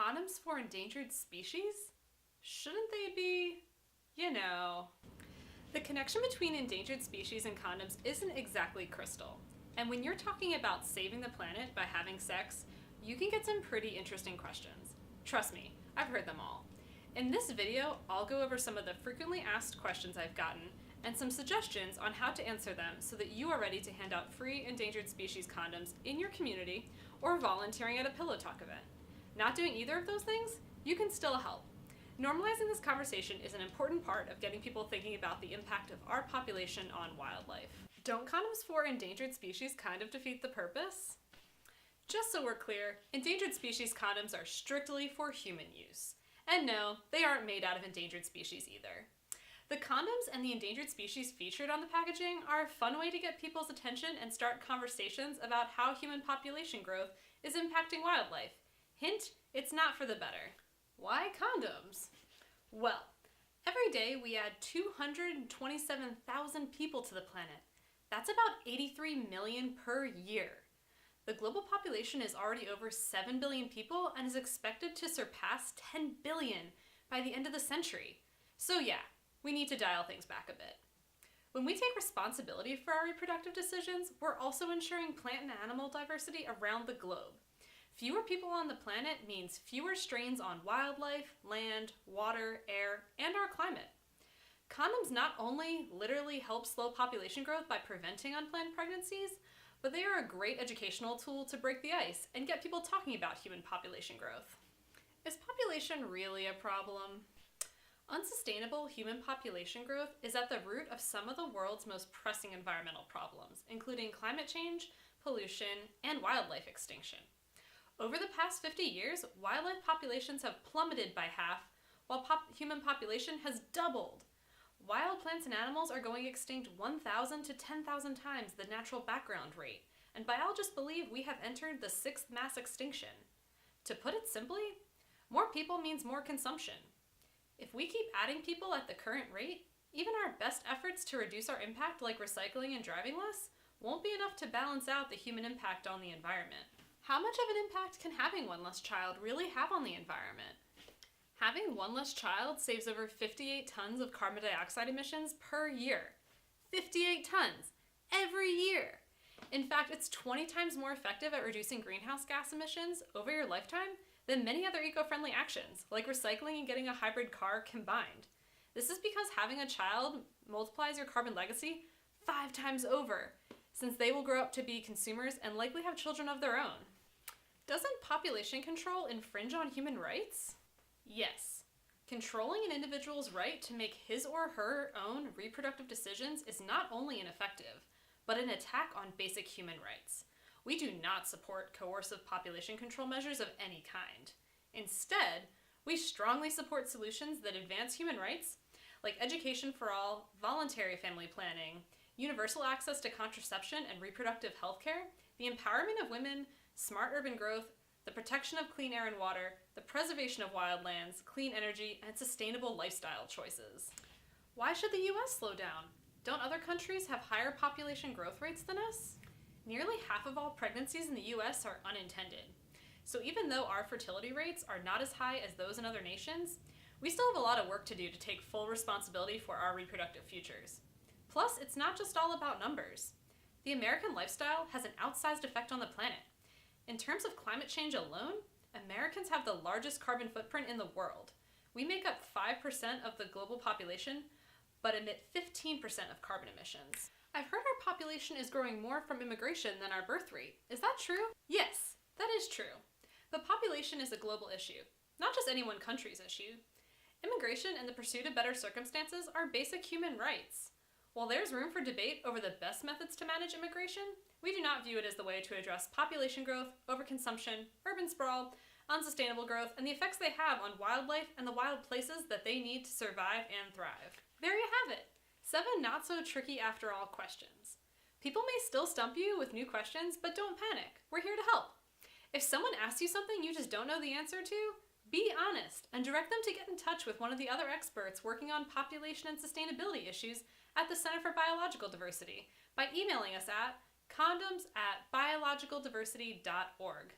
Condoms for endangered species? Shouldn't they be, you know? The connection between endangered species and condoms isn't exactly crystal. And when you're talking about saving the planet by having sex, you can get some pretty interesting questions. Trust me, I've heard them all. In this video, I'll go over some of the frequently asked questions I've gotten and some suggestions on how to answer them so that you are ready to hand out free endangered species condoms in your community or volunteering at a Pillow Talk event. Not doing either of those things? You can still help. Normalizing this conversation is an important part of getting people thinking about the impact of our population on wildlife. Don't condoms for endangered species kind of defeat the purpose? Just so we're clear, endangered species condoms are strictly for human use. And no, they aren't made out of endangered species either. The condoms and the endangered species featured on the packaging are a fun way to get people's attention and start conversations about how human population growth is impacting wildlife. Hint, it's not for the better. Why condoms? Well, every day we add 227,000 people to the planet. That's about 83 million per year. The global population is already over 7 billion people and is expected to surpass 10 billion by the end of the century. So yeah, we need to dial things back a bit. When we take responsibility for our reproductive decisions, we're also ensuring plant and animal diversity around the globe. Fewer people on the planet means fewer strains on wildlife, land, water, air, and our climate. Condoms not only literally help slow population growth by preventing unplanned pregnancies, but they are a great educational tool to break the ice and get people talking about human population growth. Is population really a problem? Unsustainable human population growth is at the root of some of the world's most pressing environmental problems, including climate change, pollution, and wildlife extinction. Over the past 50 years, wildlife populations have plummeted by half, while human population has doubled. Wild plants and animals are going extinct 1,000 to 10,000 times the natural background rate, and biologists believe we have entered the sixth mass extinction. To put it simply, more people means more consumption. If we keep adding people at the current rate, even our best efforts to reduce our impact, like recycling and driving less, won't be enough to balance out the human impact on the environment. How much of an impact can having one less child really have on the environment? Having one less child saves over 58 tons of carbon dioxide emissions per year. 58 tons! Every year! In fact, it's 20 times more effective at reducing greenhouse gas emissions over your lifetime than many other eco-friendly actions, like recycling and getting a hybrid car combined. This is because having a child multiplies your carbon legacy 5 times over, since they will grow up to be consumers and likely have children of their own. Doesn't population control infringe on human rights? Yes. Controlling an individual's right to make his or her own reproductive decisions is not only ineffective, but an attack on basic human rights. We do not support coercive population control measures of any kind. Instead, we strongly support solutions that advance human rights, like education for all, voluntary family planning, universal access to contraception and reproductive health care, the empowerment of women, smart urban growth, the protection of clean air and water, the preservation of wildlands, clean energy, and sustainable lifestyle choices. Why should the US slow down? Don't other countries have higher population growth rates than us? Nearly half of all pregnancies in the US are unintended. So even though our fertility rates are not as high as those in other nations, we still have a lot of work to do to take full responsibility for our reproductive futures. Plus, it's not just all about numbers. The American lifestyle has an outsized effect on the planet. In terms of climate change alone, Americans have the largest carbon footprint in the world. We make up 5% of the global population, but emit 15% of carbon emissions. I've heard our population is growing more from immigration than our birth rate. Is that true? Yes, that is true. But population is a global issue, not just any one country's issue. Immigration and the pursuit of better circumstances are basic human rights. While there's room for debate over the best methods to manage immigration, we do not view it as the way to address population growth, overconsumption, urban sprawl, unsustainable growth, and the effects they have on wildlife and the wild places that they need to survive and thrive. There you have it. 7 not so tricky after all questions. People may still stump you with new questions, but don't panic. We're here to help. If someone asks you something you just don't know the answer to, be honest and direct them to get in touch with one of the other experts working on population and sustainability issues at the Center for Biological Diversity by emailing us at condoms@biologicaldiversity.org.